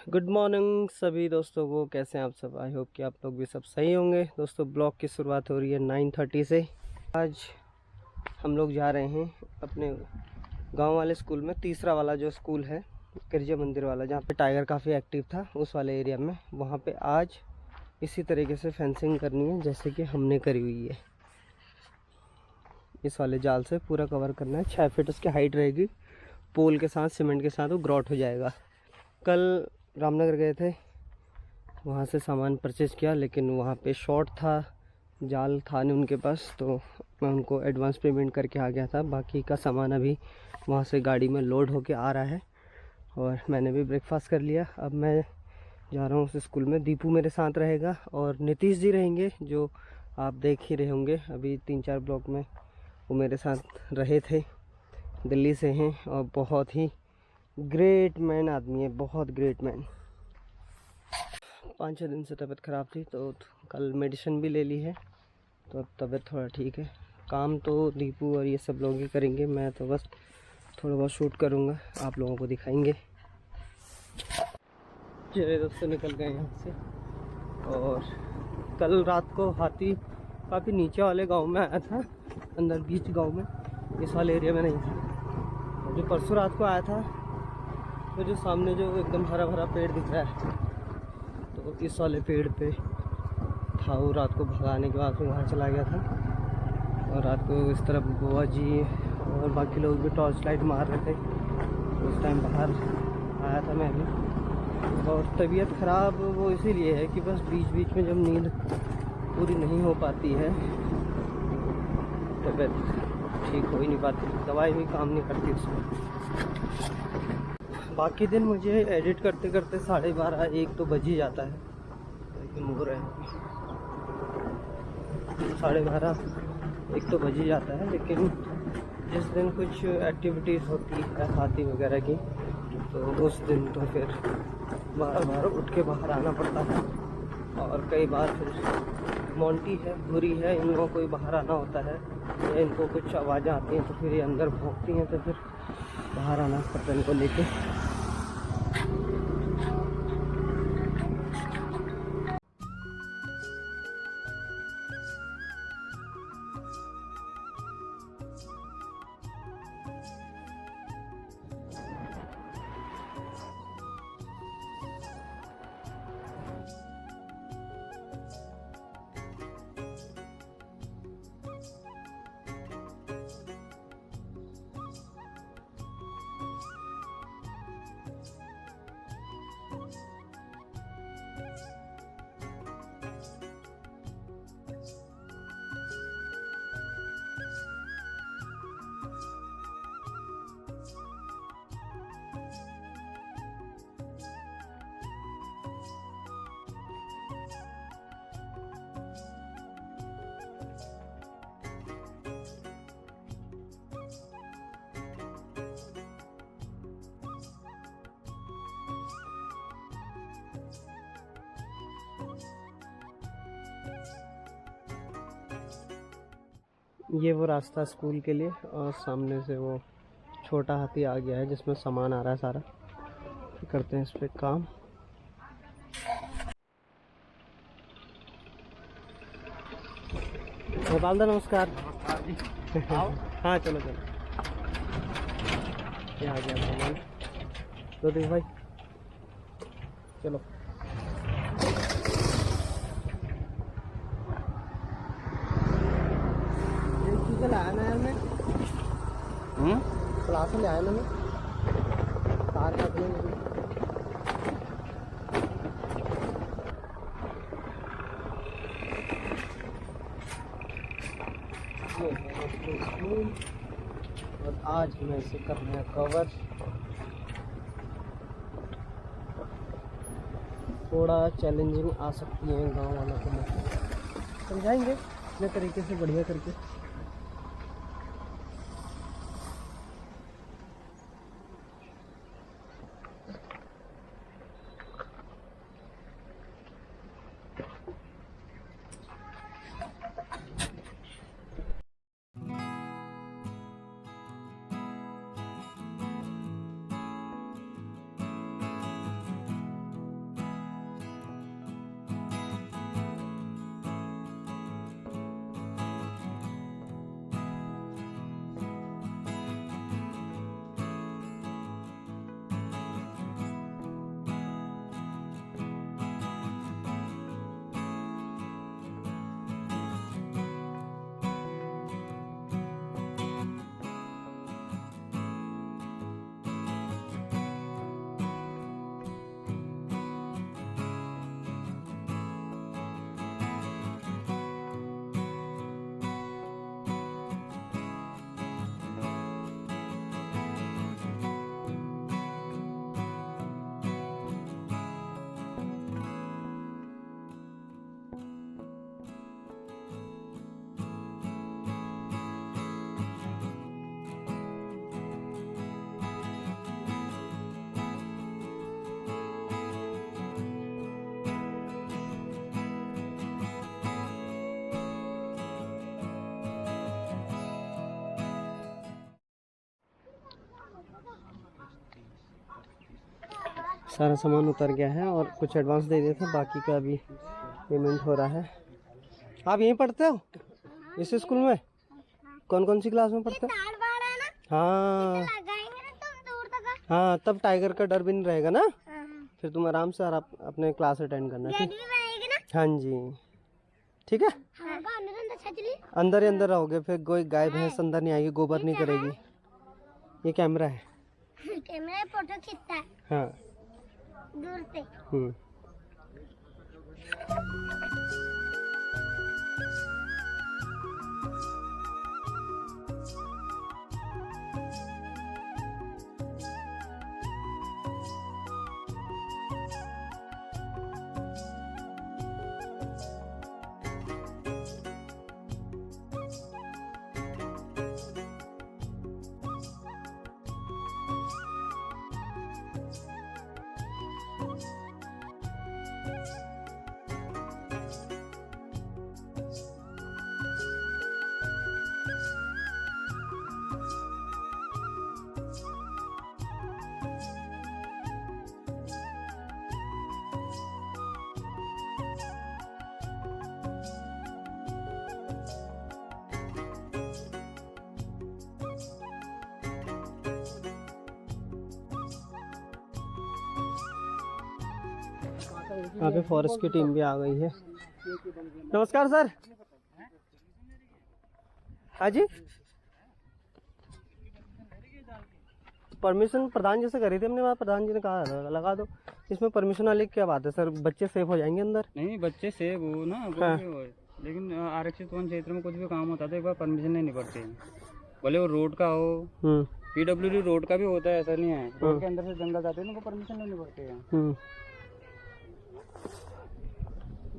Good morning सभी दोस्तों को। कैसे हैं आप सब? आई होप कि आप लोग भी सब सही होंगे। दोस्तों ब्लॉग की शुरुआत हो रही है 9:30 से। आज हम लोग जा रहे हैं अपने गांव वाले स्कूल में, तीसरा वाला जो स्कूल है गिरजा मंदिर वाला, जहां पे टाइगर काफ़ी एक्टिव था उस वाले एरिया में। वहां पे आज इसी तरीके से फेंसिंग करनी है जैसे कि हमने करी हुई है। इस वाले जाल से पूरा कवर करना है। 6 फीट उसकी हाइट रहेगी। पोल के साथ, सीमेंट के साथ वो ग्रॉट हो जाएगा। कल रामनगर गए थे, वहाँ से सामान परचेज़ किया, लेकिन वहाँ पे शॉर्ट था, जाल था नहीं उनके पास, तो मैं उनको एडवांस पेमेंट करके आ गया था। बाकी का सामान अभी वहाँ से गाड़ी में लोड होके आ रहा है और मैंने भी ब्रेकफास्ट कर लिया। अब मैं जा रहा हूँ उस स्कूल में। दीपू मेरे साथ रहेगा और नीतीश जी रहेंगे, जो आप देख ही रहे होंगे अभी 3-4 ब्लॉक में वो मेरे साथ रहे थे। दिल्ली से हैं और बहुत ही ग्रेट मैन आदमी है, बहुत ग्रेट मैन। 5-6 दिन से तबीयत ख़राब थी, तो कल मेडिसिन भी ले ली है, तो अब तबीयत थोड़ा ठीक है। काम तो दीपू और ये सब लोग ही करेंगे, मैं तो बस थोड़ा बहुत शूट करूँगा, आप लोगों को दिखाएंगे। चलिए दोस्तों, निकल गए यहाँ से। और कल रात को हाथी काफ़ी नीचे वाले गांव में आया था, अंदर बीच गांव में, इस वाले एरिया में नहीं था। जो परसों रात को आया था, तो जो सामने जो एकदम हरा भरा पेड़ दिख रहा है, तो इस वाले पेड़ पे था वो। रात को भगाने के बाद वहाँ चला गया था। और रात को इस तरफ बुआ जी और बाकी लोग भी टॉर्च लाइट मार रहे थे। उस टाइम बाहर आया था मैं भी। और तबीयत ख़राब वो इसीलिए है कि बस बीच बीच में जब नींद पूरी नहीं हो पाती है, तबीयत ठीक हो ही नहीं पाती, दवाई भी काम नहीं करती उसमें। बाकी दिन मुझे एडिट करते करते 12:30-1 तो बज ही जाता है, लेकिन हो रहे हैं 12:30-1 तो बज ही जाता है। लेकिन जिस दिन कुछ एक्टिविटीज़ होती है हाथी वगैरह की, तो उस दिन तो फिर बार बार उठ के बाहर आना पड़ता है। और कई बार फिर मोंटी है, भूरी है, इन लोगों को ही बाहर आना होता है, या इनको कुछ आवाज़ें आती हैं तो फिर ये अंदर भौंकती हैं, तो फिर बाहर आना पड़ता है इनको लेके। ये वो रास्ता स्कूल के लिए, और सामने से वो छोटा हाथी आ गया है जिसमें सामान आ रहा है सारा। करते हैं इस पे काम। गोपाल दा नमस्कार। आओ। हाँ चलो चलो, ये आ गया सामान। तो देख भाई, चलो। ये चीज़ें लाया ना यार मैं, क्लास में लाया ना मैं, तार का और आज मैं इसे करना है कवर। थोड़ा चैलेंजिंग आ सकती है गांव वालों को, समझाएंगे अपने तरीके से बढ़िया करके। सारा सामान उतर गया है और कुछ एडवांस दे दिए थे, बाकी का अभी पेमेंट हो रहा है। आप यहीं पढ़ते हो इस स्कूल में? कौन कौन सी क्लास में पढ़ते हो? हाँ हाँ, तब टाइगर का डर भी नहीं रहेगा ना, फिर तुम आराम से आप अपने क्लास अटेंड करना। ठीक, हाँ जी ठीक है। अंदर ही अंदर रहोगे, फिर कोई गाय भैंस अंदर नहीं आएगी, गोबर नहीं करेगी। ये कैमरा है, कैमरा फोटो खींचता है हाँ दूर से। यहाँ पे फॉरेस्ट की टीम भी आ गई है। नमस्कार सर। हाँ जी, परमिशन प्रधान जी से करी थी हमने, वहाँ प्रधान जी ने कहा लगा दो। इसमें परमिशन वाली क्या बात है सर? बच्चे सेफ हो जाएंगे अंदर। नहीं, बच्चे सेफ हो ना, हाँ। लेकिन आरक्षित वन क्षेत्र में कुछ भी काम होता है तो एक बार परमिशन लेनी पड़ती है, भले वो रोड का हो। पीडब्ल्यूडी रोड का भी होता है, ऐसा नहीं है। रोड के अंदर से जंगल जाते हैं, उनको परमिशन लेनी पड़ती है।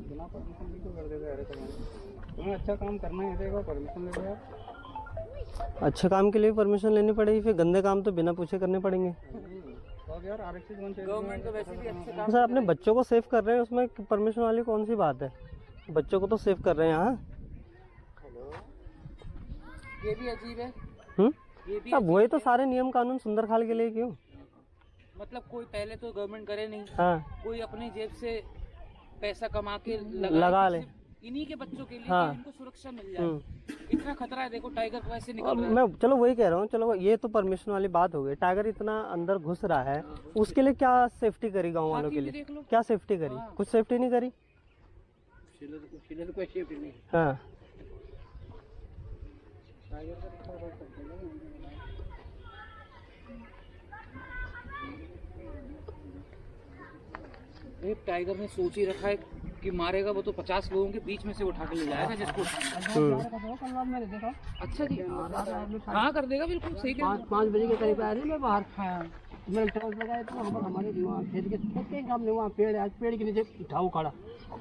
बिना परमिशन भी तो कर देते हैं। तुम्हें अच्छा काम करना है, देखो परमिशन ले लो यार। अच्छा काम के लिए परमिशन लेनी पड़ेगी, फिर गंदे काम तो बिना पूछे करने पड़ेंगे। तो यार आरक्षित वन क्षेत्र गवर्नमेंट तो वैसे भी अच्छे काम सर अपने बच्चों को सेव कर रहे हैं, उसमें परमिशन वाली कौन सी बात है? बच्चों को तो सेव कर रहे हैं यहाँ। ये भी अजीब है। अब वही तो सारे नियम कानून सुंदरखाल के लिए क्यों? मतलब कोई पहले तो गवर्नमेंट करे नहीं, हाँ, कोई अपनी जेब से पैसा कमा के लगा ले इन्हीं के बच्चों के लिए, हाँ। इनको सुरक्षा मिल जाए। इतना खतरा है, देखो टाइगर वैसे निकल रहा है। मैं चलो वही कह रहा हूँ, चलो ये तो परमिशन वाली बात हो गई। टाइगर इतना अंदर घुस रहा है, उसके लिए क्या सेफ्टी करी गाँव वालों के लिए? क्या सेफ्टी करी? कुछ सेफ्टी नहीं करी। कोई सेफ्टी नहीं। हाँ, एक टाइगर ने सोच ही रखा है कि मारेगा वो तो 50 लोगों के बीच में से उठा के ले जाएगा जिसको। अच्छा जी, हाँ कर देगा, बिल्कुल सही। 5 बजे के करीब आया मैं बाहर, मैंने टॉर्च लगाया तो हमारे खेत के सामने वहाँ पेड़ है, पेड़ के नीचे ढाऊ खड़ा।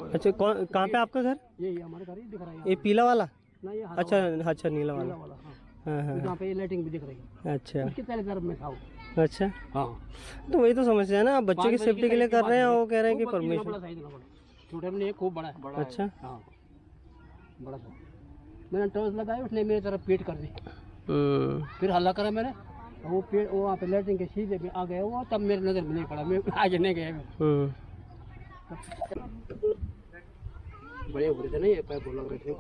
अच्छा कहाँ पे आपका घर? यही हमारे घर ही दिख रहा है। ये पीला वाला? नहीं, अच्छा अच्छा, नीला वाला। हाँ हाँ, यहाँ पे लाइटिंग भी दिख रही है। अच्छा, उसके पहले तरफ में था। अच्छा हाँ, तो वही तो समस्या है ना, आप बच्चों की सेफ्टी के लिए कर रहे हैं, वो कह रहे हैं कि परमिशन। छोटे में खूब बड़ा है। अच्छा, हाँ बड़ा था। मैंने टॉर्च लगाया, उसने मेरी तरफ पीट कर दी। फिर हल्ला करा मैंने, वो पेड़ वो वहाँ पे लाइटिंग के सीधे में आ गया वो, तब मेरी नजर में नहीं पड़ा, मैं आगे नहीं गया। बड़े उभरे थे नहीं, पैर लग रहे थे।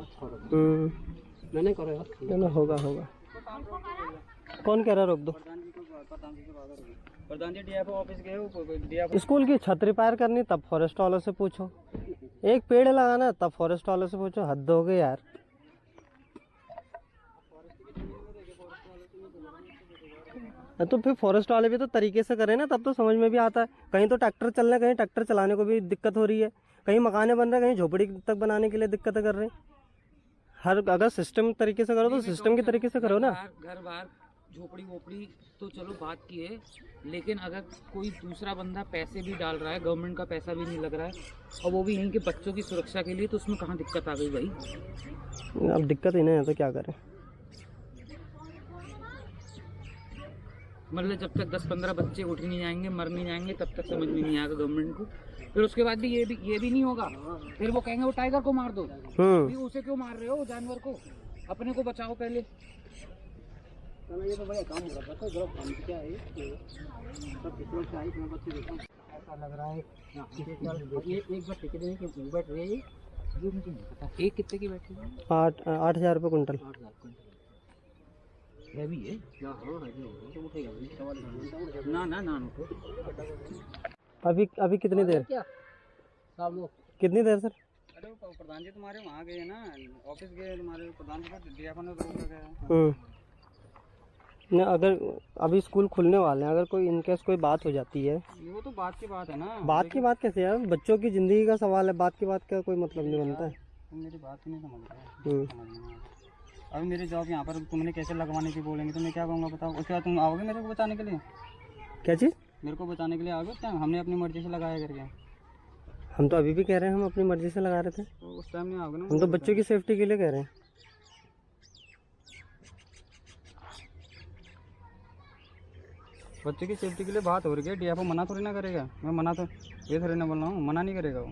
मैंने करा ना, होगा होगा। कौन कह रहा रोक दो? प्रधान जी डीएफओ ऑफिस गए, स्कूल की छत रिपेयर करनी तब फॉरेस्ट वालों से पूछो, एक पेड़ लगाना तब फॉरेस्ट वालों से पूछो। हद हो गई यार। तो फिर फॉरेस्ट वाले भी तो तरीके से करें ना, तब तो समझ में भी आता है। कहीं तो ट्रैक्टर चल रहे हैं, कहीं ट्रैक्टर चलाने को भी दिक्कत हो रही है, कहीं मकाने बन रहे हैं, कहीं झोपड़ी तक बनाने के लिए दिक्कत कर रहे हैं। हर अगर सिस्टम तरीके से करो तो सिस्टम के तरीके से करो ना। घर बार झोपड़ी वोपड़ी तो चलो बात की है, लेकिन अगर कोई दूसरा बंदा पैसे भी डाल रहा है, गवर्नमेंट का पैसा भी नहीं लग रहा है, और वो भी यहीं के बच्चों की सुरक्षा के लिए, तो उसमें कहाँ दिक्कत आ गई भाई? अब दिक्कत ही नहीं है तो क्या करें? मतलब जब तक 10-15 बच्चे उठ नहीं जाएंगे, मर नहीं जाएंगे, तब तक समझ में नहीं आएगा गवर्नमेंट को। फिर उसके बाद भी ये भी नहीं होगा, फिर वो कहेंगे वो टाइगर को मार दो। उसे क्यों मार रहे हो? जानवर को, अपने को बचाओ पहले। ये तो बड़ा काम हो रहा था, क्या है? पता लग रहा है ये एक बार टिकट की बैठ रही है ये मुझे नहीं पता एक कितने की बैठी है 8,000 रुपये कुंटल। 8,000 कुंटल हैवी है क्या? हाँ हैवी है तो उठेगा नहीं सवाल ना ना ना उठो। अभी कितनी देर क्या साहब लोग कितनी देर सर? अरे वो प्रधान जी तुम्हारे वहाँ गए ना, ऑफिस गए तुम्हारे प्रधान जी को डीएफओ ने रोक लगाया। नहीं, अगर अभी स्कूल खुलने वाले हैं, अगर कोई इनकेस कोई बात हो जाती है, वो तो बात की बात है ना। बात की बात कैसे यार, बच्चों की ज़िंदगी का सवाल है, बात की बात का कोई मतलब नहीं बनता है। तुम मेरी बात नहीं समझ रहे। अभी मेरी जॉब यहाँ पर तुमने कैसे लगवाने की बोलेंगे तो मैं क्या कहूँगा बताओ? उसके बाद तुम आओगे मेरे को बचाने के लिए? क्या चीज़? मेरे को बचाने के लिए आओगे क्या? हमने अपनी मर्जी से लगाया करके। हम तो अभी भी कह रहे हैं हम अपनी मर्जी से लगा रहे थे, तो उस टाइम नहीं आओगे ना। हम तो बच्चों की सेफ्टी के लिए कह रहे हैं। बच्चे की सेफ्टी के लिए बात हो रही है, डीएफओ मना थोड़ी ना करेगा। मैं मना तो ये थोड़ी ना बोल रहा हूँ, मना नहीं करेगा वो।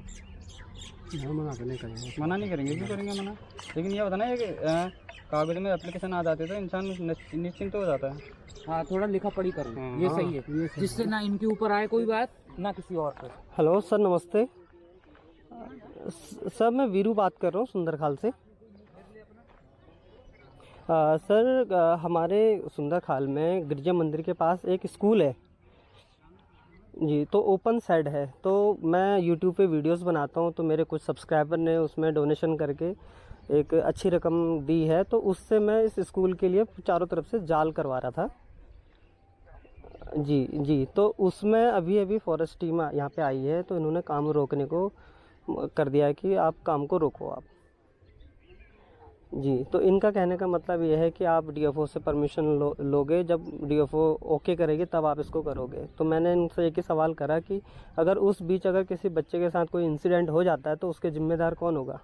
मना तो नहीं करेंगे, मना नहीं करेंगे, क्यों करेंगे मना? लेकिन ये होता ना कि कागज में एप्लीकेशन आ जाते तो इंसान निश्चिंत हो जाता है। हाँ थोड़ा लिखा पढ़ी करें ये सही है, जिससे ना इनके ऊपर आए कोई बात ना किसी और पर। हेलो सर, नमस्ते सर, मैं वीरू बात कर रहा हूँ सुंदरखाल से। सर हमारे सुंदरखाल में गिरजा मंदिर के पास एक स्कूल है जी, तो ओपन साइड है। तो मैं यूट्यूब पे वीडियोस बनाता हूँ, तो मेरे कुछ सब्सक्राइबर ने उसमें डोनेशन करके एक अच्छी रकम दी है, तो उससे मैं इस स्कूल के लिए चारों तरफ से जाल करवा रहा था जी जी। तो उसमें अभी फॉरेस्ट टीम यहाँ पे आई है, तो इन्होंने काम रोकने को कर दिया है कि आप काम को रोको आप जी। तो इनका कहने का मतलब ये है कि आप डीएफओ से परमिशन लोगे, जब डीएफओ ओके करेगी तब आप इसको करोगे। तो मैंने इनसे एक ही सवाल करा कि अगर उस बीच अगर किसी बच्चे के साथ कोई इंसिडेंट हो जाता है तो उसके जिम्मेदार कौन होगा?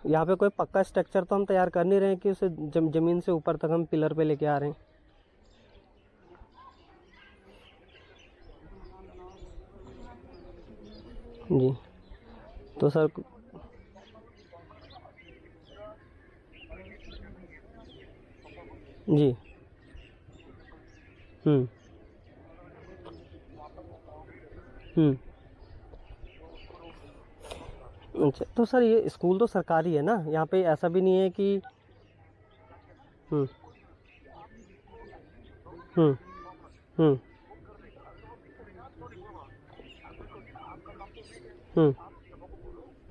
यहाँ पे कोई पक्का स्ट्रक्चर तो हम तैयार कर नहीं रहे हैं कि उसे ज़मीन से ऊपर तक हम पिलर पे लेके आ रहे हैं। जी तो सर जी अच्छा, तो सर ये स्कूल तो सरकारी है ना, यहाँ पे ऐसा भी नहीं है कि हम्म हम्म हम्म हम्म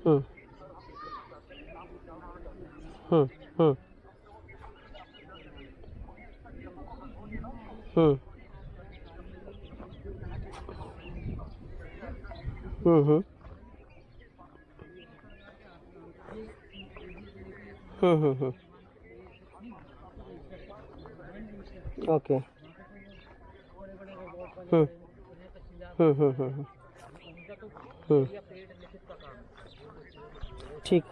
हम्म हम्म हम्म हम्म हम्म हम्म ओके ठीक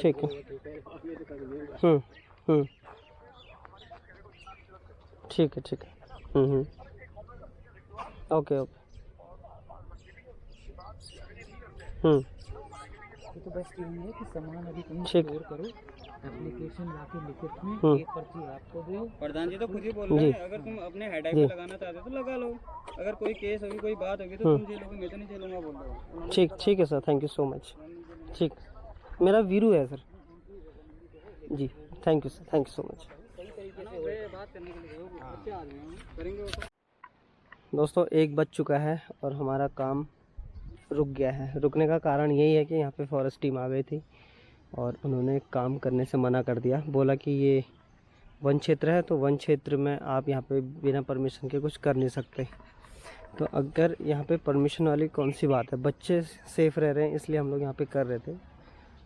ठीक है ठीक है ठीक है ओके ओके तो बस ये है कि सामान अभी तुम ठीक स्टोर करो, एप्लीकेशन लाके लिखित में एक पर्ची आपको दो। प्रधान जी तो खुद ही बोल रहे हैं, अगर तुम अपने हेड पे लगाना चाहते हो तो लगा लो, अगर कोई केस होगी कोई बात होगी तो तुम झेलोगे, मैं तो नहीं झेलूंगा बोल रहा हूँ। ठीक है sir, thank you so much. ठीक, मेरा वीरू है sir ji, thank you sir, thank you so much. बात करने के लिए अच्छे आदमी हैं, करेंगे। दोस्तों 1 बज चुका है और हमारा काम रुक गया है। रुकने का कारण यही है कि यहाँ पे फॉरेस्ट टीम आ गई थी और उन्होंने काम करने से मना कर दिया। बोला कि ये वन क्षेत्र है, तो वन क्षेत्र में आप यहाँ पे बिना परमिशन के कुछ कर नहीं सकते। तो अगर यहाँ पे परमिशन वाली कौन सी बात है, बच्चे सेफ़ रह रहे हैं इसलिए हम लोग यहाँ पे कर रहे थे।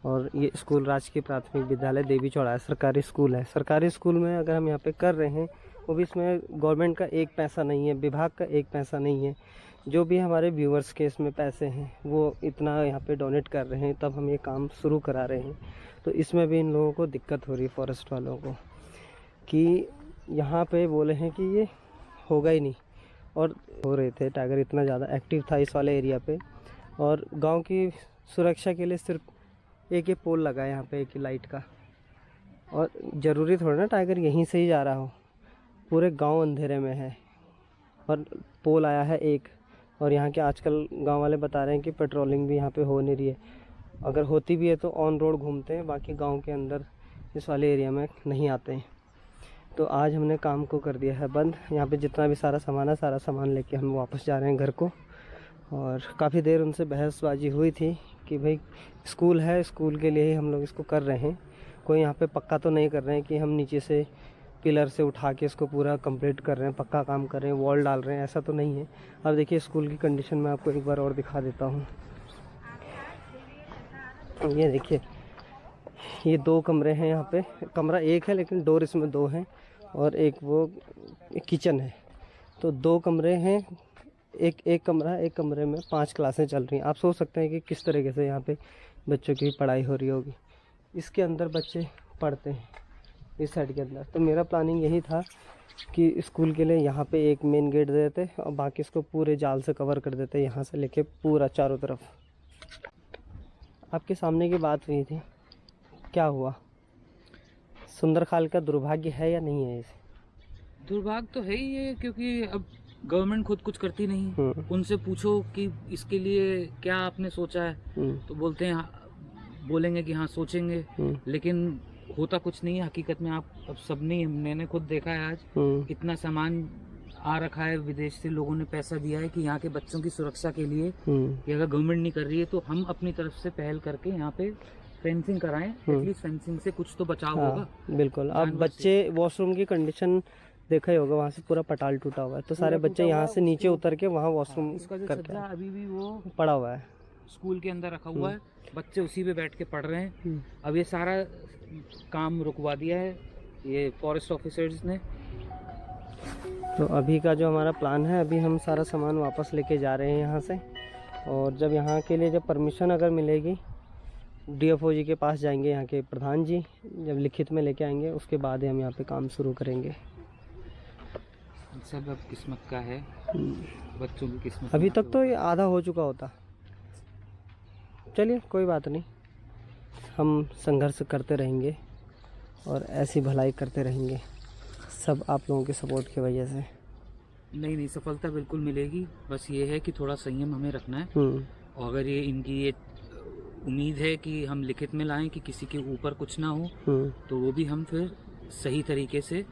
और ये स्कूल राजकीय प्राथमिक विद्यालय देवी चौड़ा है, सरकारी स्कूल है। सरकारी स्कूल में अगर हम यहाँ पे कर रहे हैं, वो भी इसमें गवर्नमेंट का एक पैसा नहीं है, विभाग का एक पैसा नहीं है। जो भी हमारे व्यूअर्स के इसमें पैसे हैं वो इतना यहाँ पे डोनेट कर रहे हैं, तब हम ये काम शुरू करा रहे हैं। तो इसमें भी इन लोगों को दिक्कत हो रही है, फॉरेस्ट वालों को, कि यहाँ पे बोले हैं कि ये होगा ही नहीं। और हो रहे थे, टाइगर इतना ज़्यादा एक्टिव था इस वाले एरिया पे, और गांव की सुरक्षा के लिए सिर्फ एक ही पोल लगा है यहाँ पे, एक ही लाइट का। और ज़रूरी थोड़ा ना टाइगर यहीं से ही जा रहा हो, पूरे गांव अंधेरे में है और पोल आया है एक, और यहाँ के आजकल गांव वाले बता रहे हैं कि पेट्रोलिंग भी यहाँ पे हो नहीं रही है। अगर होती भी है तो ऑन रोड घूमते हैं, बाकी गांव के अंदर इस वाले एरिया में नहीं आते हैं। तो आज हमने काम को कर दिया है बंद। यहाँ पे जितना भी सारा सामान है, सारा सामान लेके हम वापस जा रहे हैं घर को। और काफ़ी देर उनसे बहसबाजी हुई थी कि भाई स्कूल है, स्कूल के लिए ही हम लोग इसको कर रहे हैं, कोई यहाँ पे पक्का तो नहीं कर रहे हैं कि हम नीचे से पिलर से उठा के इसको पूरा कंप्लीट कर रहे हैं, पक्का काम कर रहे हैं, वॉल डाल रहे हैं, ऐसा तो नहीं है। अब देखिए स्कूल की कंडीशन मैं आपको एक बार और दिखा देता हूँ। ये देखिए, ये 2 कमरे हैं यहाँ पे। कमरा एक है लेकिन डोर इसमें 2 हैं, और एक वो किचन है। तो 2 कमरे हैं, एक कमरा है। एक कमरे में 5 क्लासें चल रही हैं। आप सोच सकते हैं कि किस तरीके से यहाँ पे बच्चों की पढ़ाई हो रही होगी। इसके अंदर बच्चे पढ़ते हैं, इस साइड के अंदर। तो मेरा प्लानिंग यही था कि स्कूल के लिए यहाँ पे एक मेन गेट दे देते और बाकी इसको पूरे जाल से कवर कर देते, यहाँ से लेके पूरा चारों तरफ। आपके सामने की बात हुई थी, क्या हुआ? सुंदरखाल का दुर्भाग्य है या नहीं है? इसे दुर्भाग्य तो है ही है, क्योंकि अब गवर्नमेंट खुद कुछ करती नहीं। उनसे पूछो कि इसके लिए क्या आपने सोचा है, तो बोलते हैं बोलेंगे कि हाँ सोचेंगे, लेकिन होता कुछ नहीं है हकीकत में। आप अब सबने, मैंने खुद देखा है आज इतना सामान आ रखा है विदेश से, लोगों ने पैसा दिया है कि यहाँ के बच्चों की सुरक्षा के लिए, कि अगर गवर्नमेंट नहीं कर रही है तो हम अपनी तरफ से पहल करके यहाँ पे फेंसिंग कराएं। एटलीस्ट फेंसिंग से कुछ तो बचाव होगा। बिल्कुल। अब बच्चे वॉशरूम की कंडीशन देखा ही होगा, वहाँ से पूरा पटाल टूटा हुआ है। तो सारे बच्चे यहाँ से नीचे उतर के वहाँ वॉशरूम करके अभी भी वो पड़ा हुआ है, स्कूल के अंदर रखा हुआ है, बच्चे उसी पे बैठ के पढ़ रहे हैं। अब ये सारा काम रुकवा दिया है ये फॉरेस्ट ऑफिसर्स ने। तो अभी का जो हमारा प्लान है, अभी हम सारा सामान वापस लेके जा रहे हैं यहाँ से। और जब यहाँ के लिए जब परमिशन अगर मिलेगी, DFO जी के पास जाएंगे, यहाँ के प्रधान जी जब लिखित में लेके आएंगे, उसके बाद ही हम यहाँ पे काम शुरू करेंगे। सब अब किस्मत का है, बच्चों की किस्मत। अभी तक तो ये आधा हो चुका होता। चलिए कोई बात नहीं, हम संघर्ष करते रहेंगे और ऐसी भलाई करते रहेंगे, सब आप लोगों के सपोर्ट की वजह से। नहीं, सफलता बिल्कुल मिलेगी। बस ये है कि थोड़ा संयम हमें रखना है। और अगर ये इनकी ये उम्मीद है कि हम लिखित में लाएं कि किसी के ऊपर कुछ ना हो, तो वो भी हम फिर सही तरीके से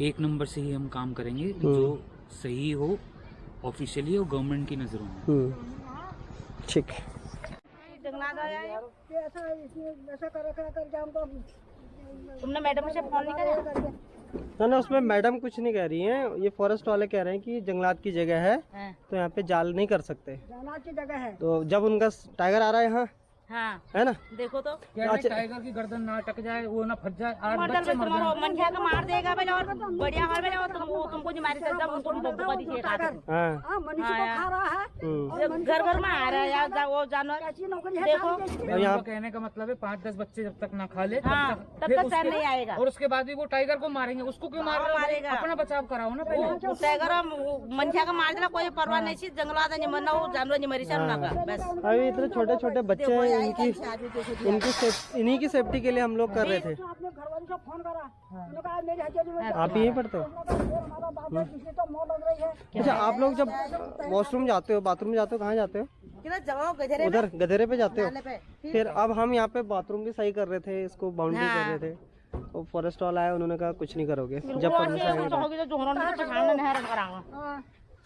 1 नंबर से ही हम काम करेंगे, जो सही हो ऑफिशियली और गवर्नमेंट की नज़रों में। ठीक है। तुमने मैडम से फोन नहीं करा? ना उसमें मैडम कुछ नहीं कह रही हैं, ये फॉरेस्ट वाले कह रहे हैं कि जंगलात की जगह है, तो यहाँ पे जाल नहीं कर सकते। जंगलात की जगह है तो जब उनका टाइगर आ रहा है यहाँ, हाँ, है ना, देखो तो टाइगर की गर्दन ना अटक जाए, वो ना फंस जाए, 8 बच्चे मर जाए। मंझा का मार देगा भाई, और बढ़िया हाल में तुमको नहीं मारी सकता, तुमको बता दीजिए। हाँ, मनुष्य को खा रहा है, घर घर में आ रहा है यार वो जानवर। देखो यहाँ कहने का मतलब है 5-10 बच्चे जब तक ना खा ले, तब तक सैर नहीं आएगा। और उसके बाद भी वो टाइगर को मारेंगे। उसको क्यों मार रहे हो? मारेगा। अपना बचाव कराओ ना पहले। टाइगर मंझा का मार देना, कोई परवाह नहीं, जंगलात नहीं मरना, वो जानवर नहीं मरी सर बस। अभी इतने छोटे छोटे बच्चे हैं, इन्हीं की सेफ्टी के लिए हम लोग कर रहे थे। आप यहीं पढ़ते हो? अच्छा, आप लोग जब वॉशरूम जाते हो, बाथरूम जाते हो, कहाँ जाते हो? उधर गधेरे पे जाते हो? फिर अब हम यहाँ पे बाथरूम भी सही कर रहे थे, इसको बाउंड्री कर रहे थे, वो फॉरेस्ट वाला आया, उन्होंने कहा कुछ नहीं करोगे, जब परमिशन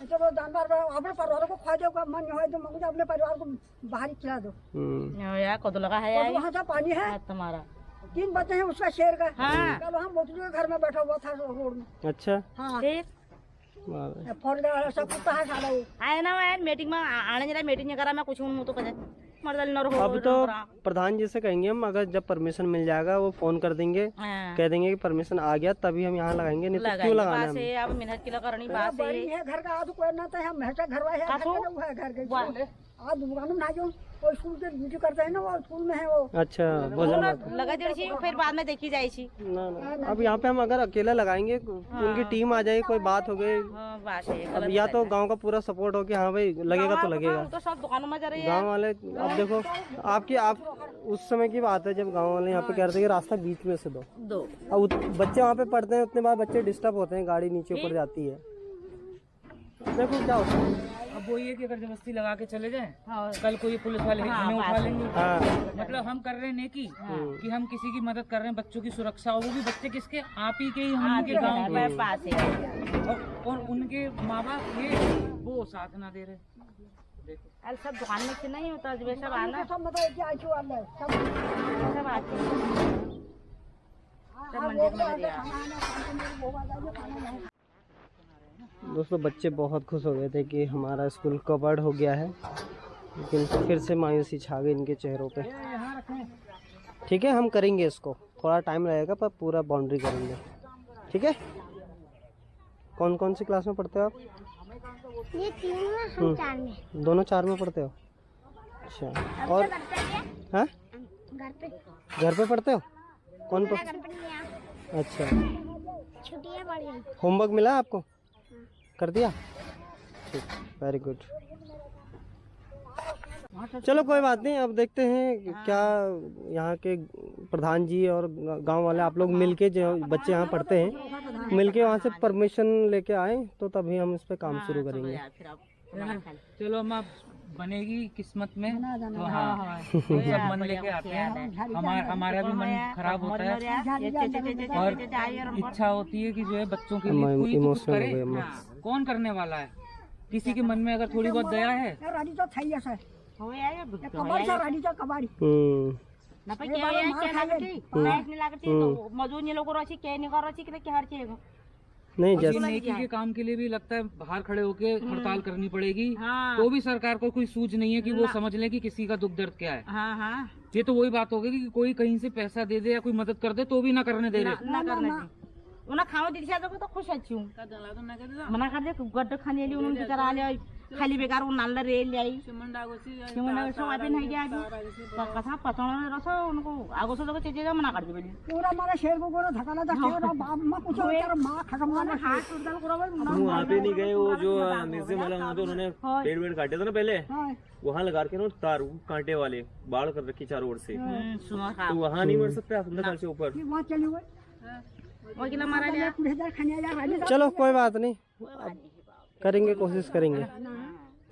चलो जानवर अपने परिवार को खा दो, मन हो तो मुझे अपने परिवार को बाहर खिला दो यार। कद लगा है यार, वहाँ से पानी है तुम्हारा, 3 बच्चे हैं उसका शेर का। हाँ। कल हम मोटू के घर में बैठा हुआ था रोड में। अच्छा, हाँ, फोन कर सब कुत्ता है साला वो आए ना यार, मीटिंग में आने जरा, मीटिंग नहीं करा मैं कुछ हूँ तो कहे अब तो प्रधान जी से कहेंगे हम, अगर जब परमिशन मिल जाएगा वो फोन कर देंगे, कह देंगे कि परमिशन आ गया तभी हम यहाँ लगाएंगे, नहीं तो क्यों लगाना है? अब मेहनत की करनी बात है, घर का आज कोई ना तो हम हमेशा घर वाले है, घर के आज दुकान में ना जो वो स्कूल के ड्यूटी करते हैं ना, वो स्कूल में है वो। अच्छा, भोजन लगा देगी फिर बाद में देखी जाएगी ना। अब यहाँ पे हम अगर अकेला लगाएंगे, उनकी टीम आ जाएगी, कोई बात हो गई, अब या तो गांव का पूरा सपोर्ट हो कि हाँ भाई लगेगा तो लगेगा। तो सब दुकानों में जा रही है गाँव वाले। अब देखो आप उस समय की बात है जब गाँव वाले यहाँ पे कह रहे थे कि रास्ता बीच में से दो। अब बच्चे वहाँ पे पढ़ते हैं, उतने बाद बच्चे डिस्टर्ब होते हैं, गाड़ी नीचे ऊपर जाती है। देखो क्या होता है। अब वो ये कि अगर जबरदस्ती लगा के चले जाएं, कल को ये पुलिस वाले हमें उठा लेंगे। मतलब हम कर रहे हैं नेकी कि हम किसी की मदद कर रहे हैं, बच्चों की सुरक्षा, और वो भी बच्चे किसके, आप ही के ही, हम के गाँव के पास है, और उनके माँ बाप ये वो साथ ना दे रहे। देखो सब दुकान में से नहीं होता, सब आना सब मतलब दोस्तों बच्चे बहुत खुश हो गए थे कि हमारा स्कूल कवर्ड हो गया है, लेकिन फिर से मायूसी छा गई इनके चेहरों पे। ठीक है, हम करेंगे इसको, थोड़ा टाइम लगेगा पर पूरा बाउंड्री करेंगे। ठीक है। कौन कौन सी क्लास में पढ़ते हो आप? ये 3 में, हम 4 में। दोनों 4 में पढ़ते हो? अच्छा। और हाँ, घर पे पढ़ते हो? कौन पढ़? अच्छा। छुट्टियां पड़ गई। होमवर्क मिला आपको? कर दिया? ठीक, वेरी गुड। चलो कोई बात नहीं, अब देखते हैं क्या यहाँ के प्रधान जी और गांव वाले आप लोग मिलके, जो बच्चे यहाँ पढ़ते हैं, मिलके वहाँ से परमिशन लेके आए तो तभी हम इस पे काम शुरू करेंगे। चलो हम आप बनेगी किस्मत में तो हाँ, सब मन लेके आते हैं। हमारा भी मन खराब होता है और इच्छा होती है कि जो है बच्चों के लिए कोई तो कुछ करे। कौन करने वाला है? किसी के मन में अगर थोड़ी बहुत दया है नहीं, जैसे नेकी के काम के लिए भी लगता है बाहर खड़े होके हड़ताल करनी पड़ेगी। तो भी सरकार को कोई सूझ नहीं है कि वो समझ ले कि किसी का दुख दर्द क्या है। ये तो वही बात होगी कि कोई कहीं से पैसा दे दे या कोई मदद कर दे तो भी ना करने दे रहे। उन्हें खाओ दीदी तो खुश अच्छी हूँ मना कर दे गड्ढ खाने ली उन्होंने करा ले खाली बेकार वो नाल रे ले आई सिमंडा अभी नहीं गया अभी कथा पसंद रसो उनको आगो से तो चीजें मना कर दे पूरा हमारा शेर को कोना धकाना था शेर मां कुछ यार मां खत्म वाला हाथ उड़दल करो वहां पे नहीं गए। वो जो म्यूजियम वाला वहां तो उन्होंने पेड़ वेड़ काटे थे ना पहले, वहाँ लगा के ना तार कांटे वाले बाढ़ कर रखी चारों ओर से, तो वहाँ नहीं मर सकते आप अंदर से ऊपर। वहां चले हुए चलो कोई बात नहीं, करेंगे, कोशिश करेंगे।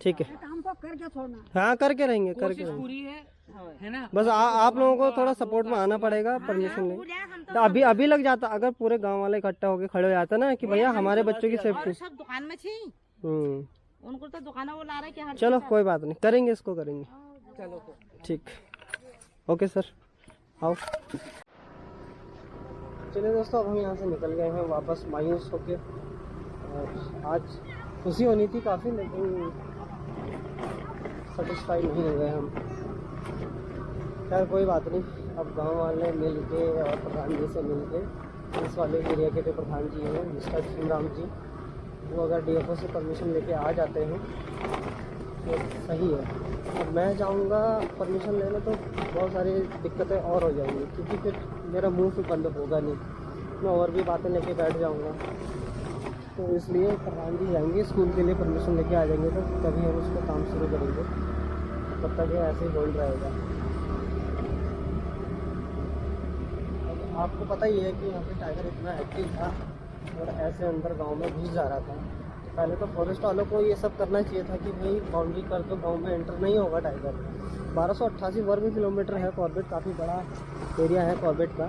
ठीक है, करके छोड़ना। हाँ करके रहेंगे, करके रहेंगे। पूरी है ना। बस आप लोगों को थोड़ा सपोर्ट में आना पड़ेगा। परमिशन नहीं तो अभी लग जाता, अगर पूरे गांव वाले इकट्ठा होके खड़े हो जाता ना कि भैया हमारे बच्चों की सेफ्टी। सब दुकान में थी, उनको तो दुकान वो ला रहे हैं। चलो कोई बात नहीं, करेंगे, इसको करेंगे। चलो ठीक, ओके सर, आओ। चलिए दोस्तों, अब हम यहाँ से निकल गए हैं वापस मायूस होके। और आज खुशी होनी थी काफ़ी, लेकिन सेटिस्फाई नहीं हो गए हम। खैर कोई बात नहीं, अब गांव वाले मिल के और प्रधान जी से मिल के, इस वाले एरिया के जो प्रधान जी हैं मिस्टर सिंहराम जी, वो अगर डीएफओ से परमिशन लेके आ जाते हैं तो सही है। अब मैं जाऊंगा परमिशन लेने तो बहुत सारी दिक्कतें और हो जाएंगी, क्योंकि फिर मेरा मुंह फिर बंद होगा नहीं, मैं और भी बातें लेके बैठ जाऊंगा। तो इसलिए प्रधान जी जाएंगे, स्कूल के लिए परमिशन लेके आ जाएंगे, तो तभी हम उसको काम शुरू करेंगे। तब तक ये ऐसे ही होल्ड रहेगा। अब आपको पता ही है कि यहाँ पे टाइगर इतना एक्टिव था और ऐसे अंदर गाँव में घुस जा रहा था। पहले तो फॉरेस्ट वालों को ये सब करना चाहिए था कि भाई बाउंड्री कर दो, गांव में एंटर नहीं होगा टाइगर। 1288 वर्ग किलोमीटर है कॉर्बेट, काफ़ी बड़ा एरिया है कॉर्बेट का।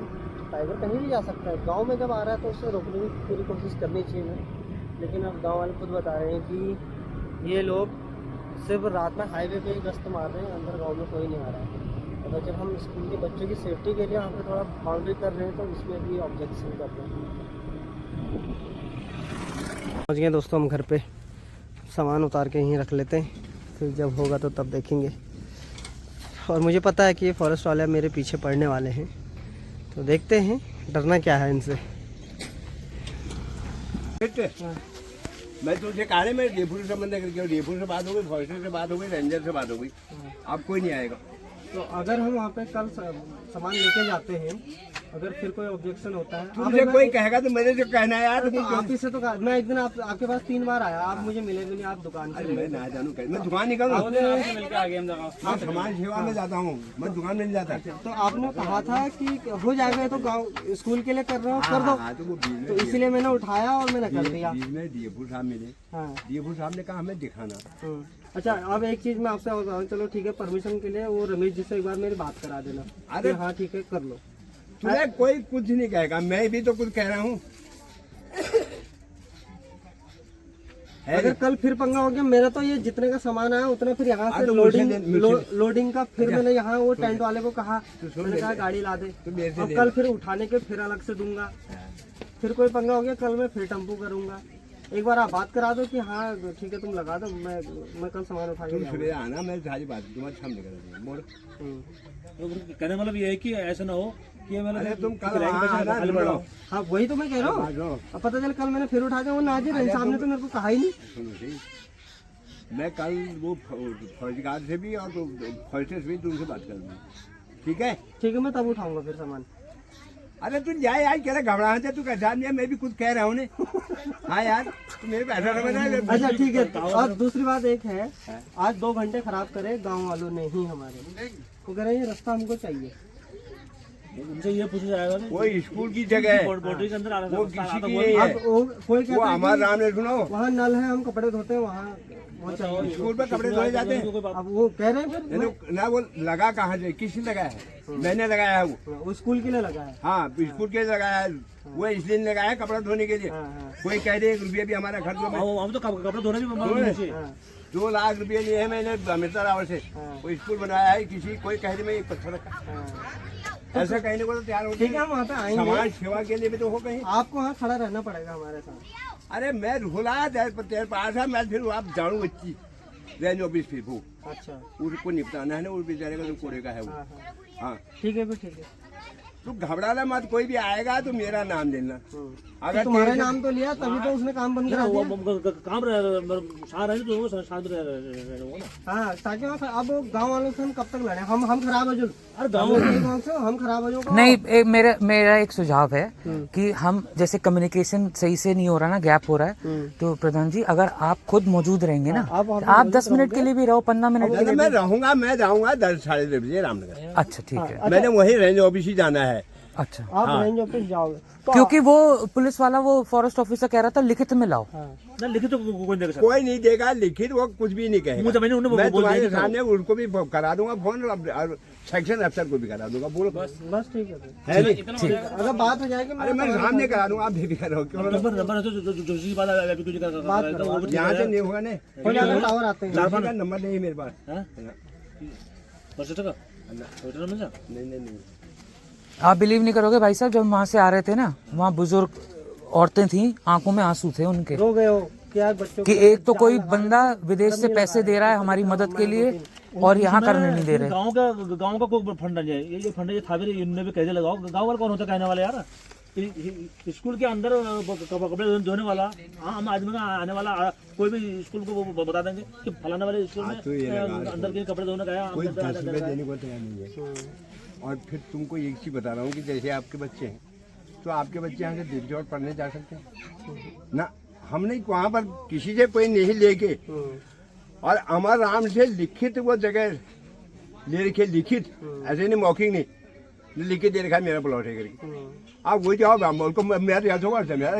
टाइगर कहीं भी जा सकता है। गांव में जब आ रहा है तो उसे रोकने की पूरी कोशिश करनी चाहिए मैं, लेकिन अब गांव वाले खुद बता रहे हैं कि ये लोग सिर्फ रात में हाईवे पे ही गश्त मार रहे हैं, अंदर गाँव में कोई नहीं आ रहा है। अगर जब हम स्कूल के बच्चों की सेफ्टी के लिए यहाँ पर थोड़ा बाउंड्री कर रहे हैं तो इसमें भी ऑब्जेक्शन कर रहे हैं। पहुँच गए दोस्तों हम घर पे, सामान उतार के यहीं रख लेते हैं, फिर जब होगा तो तब देखेंगे। और मुझे पता है कि ये फॉरेस्ट वाले मेरे पीछे पड़ने वाले हैं, तो देखते हैं डरना क्या है इनसे। मैं तुझे कहा मैं डेपुटी से बंदा करके, डेपुटी से बात हो गई, फॉरेस्टर से बात हो गई, रेंजर से बात हो गई, अब कोई नहीं आएगा। तो अगर हम वहाँ पे कल सामान लेके जाते हैं अगर फिर कोई ऑब्जेक्शन होता है तुमसे कोई कहेगा तो मेरे जो कहना है यार, तो आप ही से तो मैं एक दिन आपके पास 3 बार आया, आप मुझे मिले भी नहीं, आप दुकान से मैं ना जानू, मैं दुकान नहीं करूँ, मिलकर आगे हम जगह मैं समाज सेवा में जाता हूँ, मैं दुकान में नहीं जाता। तो आपने कहा था कि हो जाएगा, तो गाँव स्कूल के लिए कर रहे हो, कर दो। हाँ, तो वो बीच तो इसीलिए मैंने उठाया और मैंने कर दिया। में डीएफओ साहब मिले, हाँ। डीएफओ साहब ने कहा हमें दिखाना। अच्छा, अब एक चीज मैं आपसे और बताऊं, चलो ठीक है, परमिशन के लिए वो रमेश जी से एक बार मेरी बात करा देना। अरे हाँ ठीक है, कर लो। तुम्हें कोई कुछ नहीं कहेगा, मैं भी तो कुछ कह रहा हूँ। अगर कल फिर पंगा हो गया, मेरा तो ये जितने का सामान आया उतना फिर यहाँ से तो लोडिंग का फिर मैंने यहाँ वो टेंट वाले को कहा, मैंने कहा गाड़ी ला दे, और कल फिर उठाने के फिर अलग से दूंगा। फिर कोई पंगा हो गया, कल मैं फिर टेम्पू करूंगा। एक बार आप बात करा दो कि हाँ ठीक है तुम लगा दो, मैं कल सामान उठा के सुबह आना, मैं सारी बात तुम्हारे सामने करा दूंगा। कहने मतलब ये है कि ऐसा ना हो कि अरे तुम कल आना। हाँ वही तो मैं कह रहा हूँ। अब पता चल कल मैंने फिर उठा दिया, वो नाजिर है, सामने तो मेरे को कहा ही नहीं। सुनो सही, मैं कल वो फौजगार से भी और फौज से भी तुमसे बात करूंगा, ठीक है? ठीक है, मैं तब उठाऊंगा फिर सामान। अरे तू जा यार, कह रहा घबराहट है, तू कैसा नहीं है, मैं भी कुछ कह रहा हूँ। हाँ यार, तू मेरे पैसा रहा। अच्छा ठीक है। और दूसरी बात एक है, आज 2 घंटे खराब करे गांव वालों ने ही हमारे, वो कह रहे हैं ये रास्ता हमको चाहिए। उनसे ये पूछा जाएगा वो स्कूल की जगह है, बॉर्डर के अंदर वो किसी की नहीं है। कोई वो हमारा राम ने सुनो, वहाँ नल है, हम कपड़े धोते हैं वहाँ, वो चाहिए। स्कूल पे कपड़े धोए जाते हैं। अब वो कह रहे हैं फिर ना वो लगा कहाँ से, किसने लगाया है? मैंने लगाया है वो स्कूल के लिए लगा है। हाँ, स्कूल के लिए लगाया है, वो इसलिए लगाया है कपड़ा धोने के लिए। कोई कह दे 1 रुपया भी हमारा खर्च हम तो कपड़े धोने भी 2 लाख रुपये लिए है मैंने अमृता रावत से, वो स्कूल बनाया है। किसी कोई कह दे मैं एक पत्थर रखा, ऐसा कहने को तो तैयार हो। ठीक है, हम वहाँ पे आएंगे, समाज सेवा के लिए भी तो हो कहीं। आपको वहाँ खड़ा रहना पड़ेगा हमारे साथ। अरे मैं रुला तेरे पास है, मैं फिर आप जानू बच्ची रेंज ऑफिस फिर वो अच्छा उसको निपटाना है ना, उस बेचारे का तो कोड़े का है वो। हाँ ठीक है, फिर ठीक है, तू घबराना मत, कोई भी आएगा तो मेरा नाम लेना। अगर तुम्हारा नाम तो लिया तभी तो उसने काम बंद करा दिया। काम हाँ, ताकि अब गांव वालों से हम कब तक लड़े, हम खराब हो जो, अरे गाँव से हम खराब हो जाओ। नहीं, मेरा एक सुझाव है कि हम जैसे कम्युनिकेशन सही से नहीं हो रहा ना, गैप हो रहा है, तो प्रधान जी अगर आप खुद मौजूद रहेंगे ना, आप 10 मिनट के लिए भी रहो, 15 मिनट के लिए मैं रहूंगा, मैं जाऊंगा 10 साढ़े 10 बजे रामनगर। अच्छा ठीक है, मैंने वही रेंज ऑफिस ही जाना है। अच्छा आप रेंज ऑफिस जाओगे क्योंकि वो पुलिस वाला, वो फॉरेस्ट ऑफिसर कह रहा था लिखित में लाओ। ना लिखित तो कोई देगा, कोई नहीं देगा लिखित, वो कुछ भी नहीं कहेगा। मैं तुम्हारे सामने उसको भी करा दूंगा फोन, और सेक्शन अफसर को भी करा दूंगा। बोलो बस ठीक है, है अगर बात हो जाएगी अरे मैं सामने करा दूंगा, आप बेफिक्र रहो। क्यों यहाँ से नहीं होगा ना, टावर आते हैं, नंबर नहीं है मेरे पास। नहीं आप बिलीव नहीं करोगे भाई साहब, जब हम वहाँ से आ रहे थे ना, वहाँ बुजुर्ग औरतें थी, आंखों में आंसू थे उनके, रो गए हो क्या बच्चों कि एक तो कोई बंदा विदेश से पैसे दे रहा है हमारी मदद के लिए और यहाँ करने नहीं दे रहे। गाँव का कोई फंड नहीं है, ये फंड ये था भी, इनने भी कैसे लगाओ। गाँव वाला कौन होता कहने वाला यार, स्कूल के अंदर कपड़े धोने वाला, हाँ हम आदमी का आने वाला कोई भी स्कूल को बता देंगे कि फलाने वाले स्कूल में अंदर के कपड़े धोने गया, कोई 10 रुपये देने को तैयार नहीं है। और फिर तुमको एक चीज बता रहा हूँ कि जैसे आपके बच्चे हैं, तो आपके बच्चे यहाँ से दिल्ली और पढ़ने जा सकते हैं ना। हम नहीं, वहाँ पर किसी से कोई नहीं लेके, और अमर राम से लिखित वो जगह ले रखी, लिखित ऐसे नहीं, मौखिक नहीं, लिखित दे रखा है मेरा प्लॉट है करके। आप वही जाओ को मेरा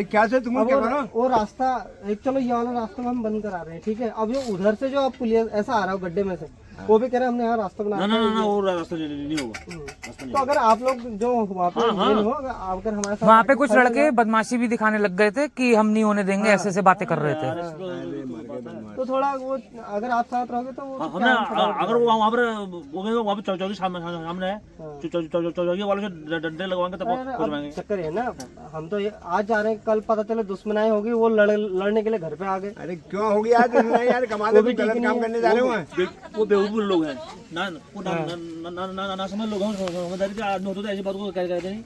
क्या से तुम क्या करो। वो रास्ता एक, चलो ये वाला रास्ता हम बंद करा रहे हैं, ठीक है। अब जो उधर से जो आप पुलिस ऐसा आ रहा हो गड्ढे में से, वो भी कह रहे हैं हमने यहाँ रास्ता बनाया। ना वो रास्ता नहीं होगा। तो अगर आप लोग जो वहाँ पे अगर हमारे साथ वहाँ पे कुछ लड़के बदमाशी भी दिखाने लग गए थे कि हम नहीं होने देंगे, ऐसे बातें कर रहे थे। तो थोड़ा वो अगर आप साथ रहोगे तो हमने अगर वो वहाँ पर चौकी सामने है, चौकी वालों से डंडे लगवाएंगे तब चक्कर है ना। हम तो आज जा रहे हैं, कल पता चले दुश्मनाई होगी, वो लड़ने के लिए घर पे आ गए। अरे क्यों होगी यार, कमाल भी गलत काम करने जा रहे हैं। वो बेवकूफ लोग हैं ना समझ लोग हैं, समझदारी के आदमी होते तो ऐसी बात को क्या कहते हैं।